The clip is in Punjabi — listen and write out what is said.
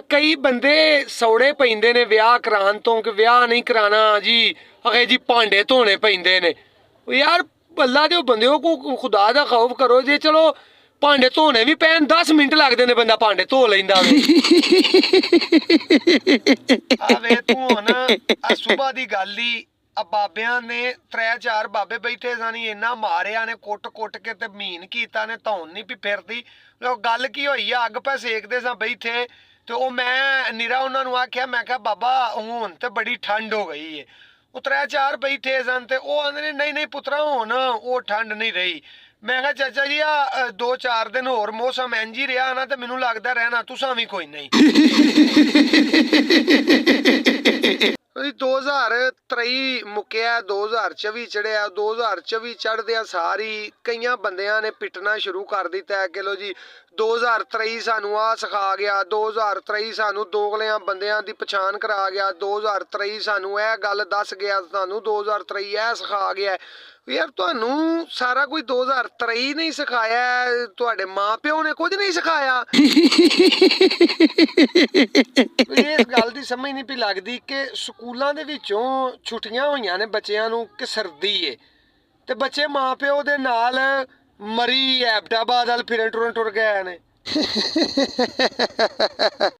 ਕਈ ਬੰਦੇ ਸੌੜੇ ਪੈਂਦੇ ਨੇ ਵਿਆਹ ਕਰਾਉਣ ਤੋਂ ਕਿ ਵਿਆਹ ਨਹੀਂ ਕਰਾਉਣਾ ਜੀ, ਅਗੇ ਜੀ ਭਾਂਡੇ ਧੋਣੇ ਪੈਂਦੇ ਨੇ। ਯਾਰ ਅੱਲਾ ਦੇ ਬੰਦਿਓ ਕੋ ਖੁਦਾ ਦਾ ਖੌਫ ਕਰੋ ਜੇ। ਚਲੋ ਭਾਂਡੇ ਧੋਣੇ ਵੀ ਪੈਣ 10 ਮਿੰਟ ਲੱਗਦੇ ਨੇ, ਬੰਦਾ ਭਾਂਡੇ ਧੋ ਲੈਂਦਾ ਵੇ। ਆ ਵੇ ਤੂੰ ਹੁਣ ਆ ਸੁਬਾ ਦੀ ਗੱਲ ਹੀ ਆ ਬਾਬਿਆਂ ਨੇ 3-4 ਬਾਬੇ ਬੈਠੇ ਸਾਨੀ ਇੰਨਾ ਮਾਰਿਆ ਨੇ ਕੁੱਟ ਕੇ ਤੇ ਮੀਨ ਕੀਤਾ ਨੇ, ਧੌਣ ਨਹੀਂ ਵੀ ਫਿਰਦੀ। ਗੱਲ ਕੀ ਹੋਈ ਆ, ਅੱਗ ਪੈ ਸੇਕਦੇ ਸਾਂ ਬੈਠੇ ਤੇ ਉਹ ਮੈਂ ਨਿਰਾ ਉਹਨਾਂ ਨੂੰ ਆਖਿਆ, ਮੈਂ ਕਿਹਾ ਬਾਬਾ ਹੁਣ ਤੇ ਬੜੀ ਠੰਡ ਹੋ ਗਈ ਏ। ਉਹ 3-4 ਬੈਠੇ ਸਨ ਤੇ ਉਹ ਆਂਦੇ ਨੇ ਨਹੀਂ ਪੁੱਤਰਾ ਹੁਣ ਉਹ ਠੰਡ ਨਹੀਂ ਰਹੀ। ਮੈਂ ਕਿਹਾ ਚਾਚਾ ਜੀ ਆ 2-4 ਦਿਨ ਹੋਰ ਮੌਸਮ ਇੰਝ ਹੀ ਰਿਹਾ ਨਾ ਤੇ ਮੈਨੂੰ ਲੱਗਦਾ ਰਹਿਣਾ ਤੁਸਾਂ ਵੀ ਕੋਈ ਨਹੀਂ। 2023 ਮੁੱਕਿਆ, 2024 ਚੜਿਆ। 2024 ਚੜ੍ਹਦਿਆਂ ਸਾਰੀ ਕਈਆਂ ਬੰਦਿਆਂ ਨੇ ਪਿੱਟਣਾ ਸ਼ੁਰੂ ਕਰ ਦਿੱਤਾ ਕਿ ਲੋ ਜੀ 2023 ਸਾਨੂੰ ਆ ਸਿਖਾ ਗਿਆ, 2023 ਸਾਨੂੰ ਦੋਗਲਿਆਂ ਬੰਦਿਆਂ ਦੀ ਪਛਾਣ ਕਰਾ ਗਿਆ, 2023 ਸਾਨੂੰ ਇਹ ਗੱਲ ਦੱਸ ਗਿਆ, ਸਾਨੂੰ 2023 ਇਹ ਸਿਖਾ ਗਿਆ। ਯਾਰ ਤੁਹਾਨੂੰ ਸਾਰਾ ਕੁਝ 2023 ਨਹੀਂ ਸਿਖਾਇਆ, ਤੁਹਾਡੇ ਮਾਂ ਪਿਓ ਨੇ ਕੁਝ ਨਹੀਂ ਸਿਖਾਇਆ। ਇਸ ਗੱਲ ਦੀ ਸਮਝ ਨਹੀਂ ਪਈ ਲੱਗਦੀ ਕਿ ਸਕੂਲਾਂ ਦੇ ਵਿੱਚੋਂ ਛੁੱਟੀਆਂ ਹੋਈਆਂ ਨੇ ਬੱਚਿਆਂ ਨੂੰ ਕਿ ਸਰਦੀ ਏ ਤੇ ਬੱਚੇ ਮਾਂ ਪਿਓ ਦੇ ਨਾਲ ਮਰੀ ਐਬਟਾਬਾਦ ਵੱਲ ਫਿਰਨ ਟੁਰਨ ਟੁਰ ਗਏ ਨੇ।